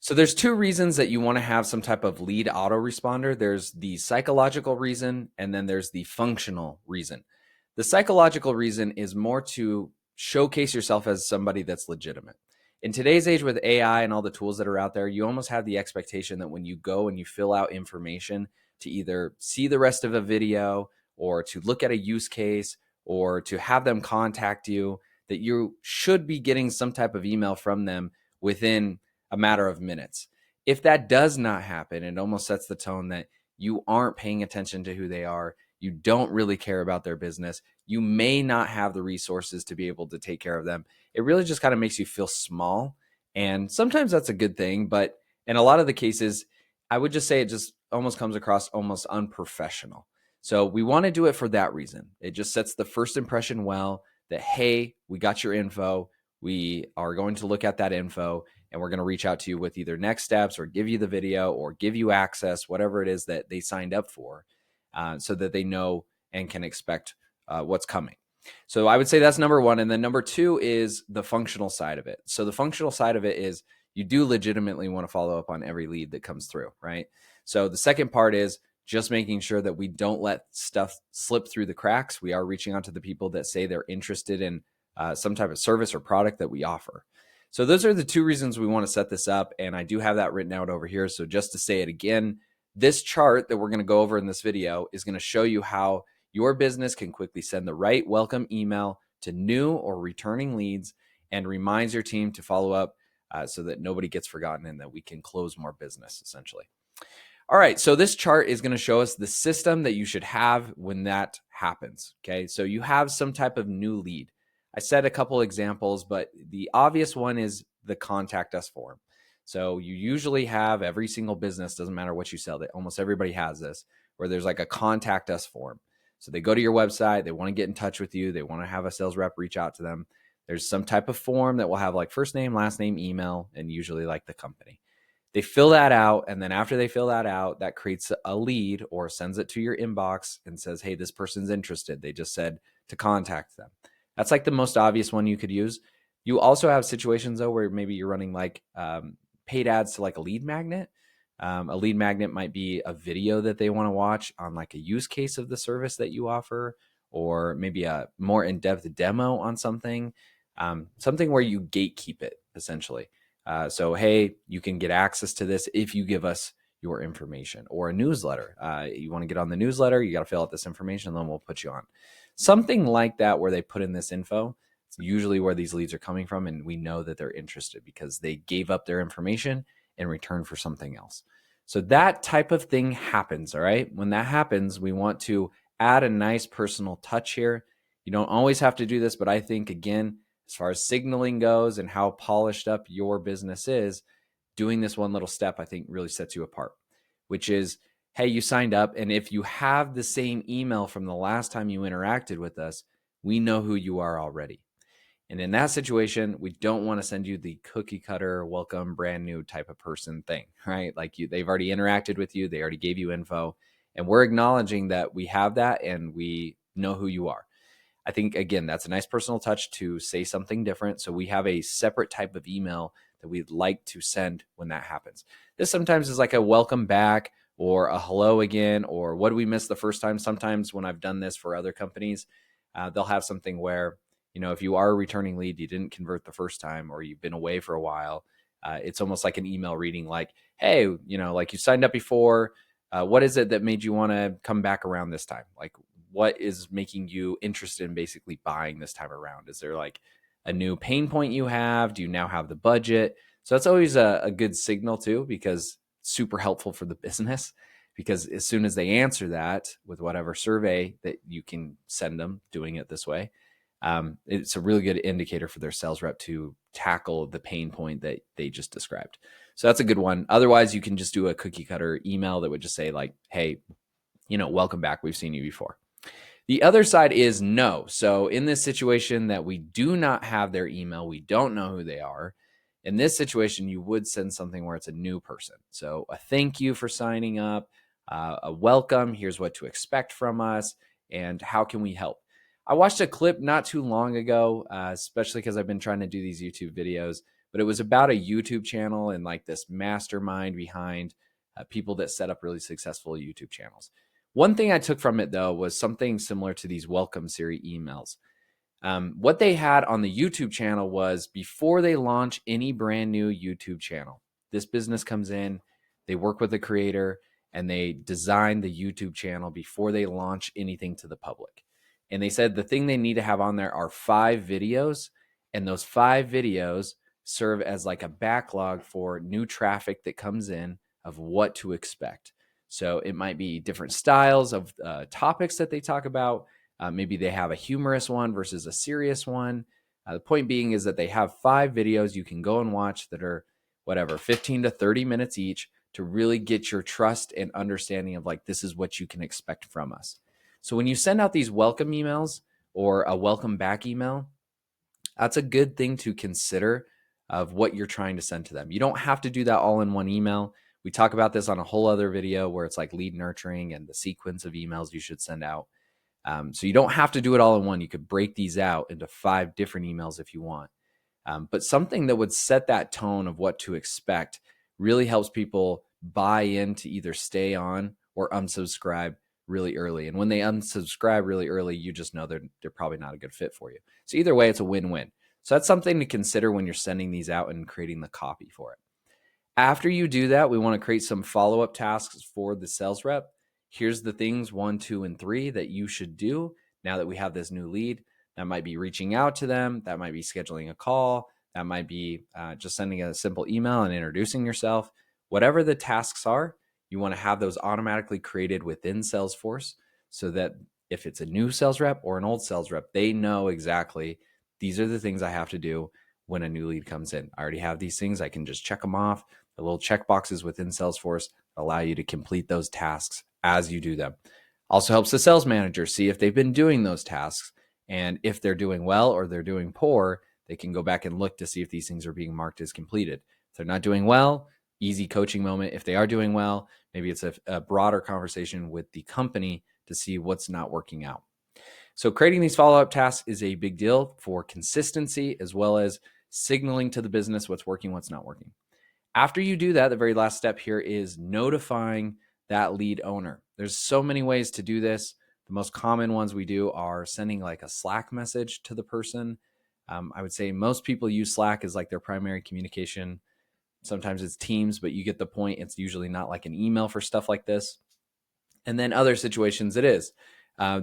So there's two reasons that you want to have some type of lead autoresponder. There's the psychological reason, and then there's the functional reason. The psychological reason is more to showcase yourself as somebody that's legitimate. In today's age with AI and all the tools that are out there, you almost have the expectation that when you go and you fill out information to either see the rest of a video or to look at a use case or to have them contact you, that you should be getting some type of email from them within a matter of minutes. If that does not happen, it almost sets the tone that you aren't paying attention to who they are. You don't really care about their business. You may not have the resources to be able to take care of them. It really just kind of makes you feel small. And sometimes that's a good thing. But in a lot of the cases, I would just say it just almost comes across almost unprofessional. So we want to do it for that reason. It just sets the first impression well that, hey, we got your info. We are going to look at that info and we're going to reach out to you with either next steps or give you the video or give you access, whatever it is that they signed up for, so that they know and can expect what's coming. So I would say that's number one. And then number two is the functional side of it. So the functional side of it is you do legitimately want to follow up on every lead that comes through, right? So the second part is just making sure that we don't let stuff slip through the cracks. We are reaching out to the people that say they're interested in some type of service or product that we offer. So those are the two reasons we want to set this up. And I do have that written out over here. So just to say it again, this chart that we're going to go over in this video is going to show you how your business can quickly send the right welcome email to new or returning leads and reminds your team to follow up so that nobody gets forgotten and that we can close more business essentially. All right, so this chart is going to show us the system that you should have when that happens. Okay, so you have some type of new lead. I said a couple examples, but the obvious one is the contact us form. So you usually have every single business, doesn't matter what you sell, that almost everybody has this, where there's like a contact us form. So they go to your website, they want to get in touch with you, they want to have a sales rep reach out to them. There's some type of form that will have like first name, last name, email, and usually like the company. They fill that out, and then after they fill that out, that creates a lead or sends it to your inbox and says, hey, this person's interested. They just said to contact them. That's like the most obvious one you could use. You also have situations though where maybe you're running like paid ads to like a lead magnet. A lead magnet might be a video that they want to watch on like a use case of the service that you offer, or maybe a more in-depth demo on something, something where you gatekeep it essentially. So, hey, you can get access to this if you give us your information, or a newsletter. You want to get on the newsletter, you got to fill out this information, and then we'll put you on. Something like that where they put in this info. It's usually where these leads are coming from, and we know that they're interested because they gave up their information in return for something else. So that type of thing happens, all right? When that happens, we want to add a nice personal touch here. You don't always have to do this, but I think, again, as far as signaling goes and how polished up your business is, doing this one little step, I think really sets you apart, which is, hey, you signed up. And if you have the same email from the last time you interacted with us, we know who you are already. And in that situation, we don't want to send you the cookie cutter, welcome, brand new type of person thing, right? Like they've already interacted with you. They already gave you info. And we're acknowledging that we have that and we know who you are. I think, again, that's a nice personal touch to say something different. So we have a separate type of email that we'd like to send when that happens. This sometimes is like a welcome back or a hello again, or what did we miss the first time? Sometimes when I've done this for other companies, they'll have something where, if you are a returning lead, you didn't convert the first time, or you've been away for a while, it's almost like an email reading like, hey, like you signed up before. What is it that made you want to come back around this time? Like, what is making you interested in basically buying this time around? Is there like a new pain point you have? Do you now have the budget? So that's always a good signal too, because it's super helpful for the business, because as soon as they answer that with whatever survey that you can send them doing it this way, it's a really good indicator for their sales rep to tackle the pain point that they just described. So that's a good one. Otherwise, you can just do a cookie cutter email that would just say like, hey, welcome back. We've seen you before. The other side is no. So in this situation that we do not have their email, we don't know who they are. In this situation, you would send something where it's a new person. So a thank you for signing up, a welcome, here's what to expect from us, and how can we help? I watched a clip not too long ago, especially because I've been trying to do these YouTube videos, but it was about a YouTube channel and like this mastermind behind people that set up really successful YouTube channels. One thing I took from it though was something similar to these welcome Siri emails. What they had on the YouTube channel was before they launch any brand new YouTube channel, this business comes in, they work with the creator, and they design the YouTube channel before they launch anything to the public. And they said the thing they need to have on there are 5 videos, and those 5 videos serve as like a backlog for new traffic that comes in of what to expect. So it might be different styles of topics that they talk about. Maybe they have a humorous one versus a serious one. The point being is that they have 5 videos you can go and watch that are whatever, 15 to 30 minutes each to really get your trust and understanding of like, this is what you can expect from us. So when you send out these welcome emails or a welcome back email, that's a good thing to consider of what you're trying to send to them. You don't have to do that all in one email. We talk about this on a whole other video where it's like lead nurturing and the sequence of emails you should send out. So you don't have to do it all in one. You could break these out into 5 different emails if you want. But something that would set that tone of what to expect really helps people buy in to either stay on or unsubscribe really early. And when they unsubscribe really early, you just know they're probably not a good fit for you. So either way, it's a win-win. So that's something to consider when you're sending these out and creating the copy for it. After you do that, we want to create some follow-up tasks for the sales rep. Here's the things 1, 2, and 3 that you should do now that we have this new lead. That might be reaching out to them. That might be scheduling a call. That might be just sending a simple email and introducing yourself. Whatever the tasks are, you want to have those automatically created within Salesforce so that if it's a new sales rep or an old sales rep, they know exactly these are the things I have to do when a new lead comes in. I already have these things. I can just check them off. The little check boxes within Salesforce allow you to complete those tasks as you do them. Also helps the sales manager see if they've been doing those tasks. And if they're doing well or they're doing poor, they can go back and look to see if these things are being marked as completed. If they're not doing well, easy coaching moment. If they are doing well, maybe it's a broader conversation with the company to see what's not working out. So creating these follow-up tasks is a big deal for consistency as well as signaling to the business what's working, what's not working. After you do that, the very last step here is notifying that lead owner. There's so many ways to do this. The most common ones we do are sending like a Slack message to the person. I would say most people use Slack as like their primary communication. Sometimes it's Teams, but you get the point. It's usually not like an email for stuff like this. And then other situations it is.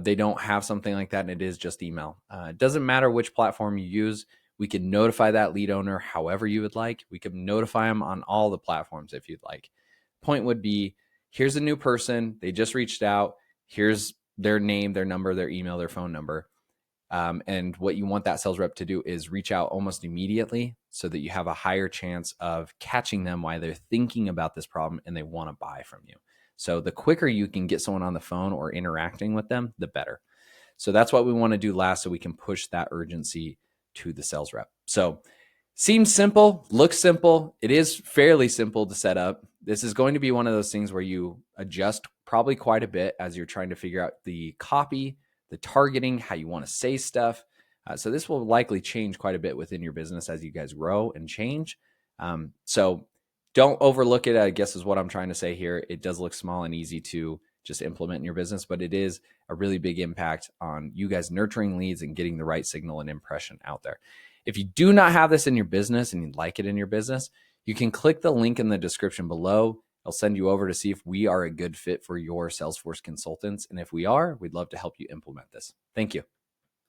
They don't have something like that and it is just email. It doesn't matter which platform you use. We can notify that lead owner however you would like. We can notify them on all the platforms if you'd like. Point would be, here's a new person. They just reached out. Here's their name, their number, their email, their phone number. And what you want that sales rep to do is reach out almost immediately so that you have a higher chance of catching them while they're thinking about this problem and they want to buy from you. So the quicker you can get someone on the phone or interacting with them, the better. So that's what we want to do last so we can push that urgency to the sales rep. So seems simple, looks simple. It is fairly simple to set up. This is going to be one of those things where you adjust probably quite a bit as you're trying to figure out the copy, the targeting, how you want to say stuff. So this will likely change quite a bit within your business as you guys grow and change. So don't overlook it, I guess is what I'm trying to say here. It does look small and easy to just implement in your business, but it is a really big impact on you guys nurturing leads and getting the right signal and impression out there. If you do not have this in your business and you'd like it in your business, you can click the link in the description below. I'll send you over to see if we are a good fit for your Salesforce consultants. And if we are, we'd love to help you implement this. Thank you.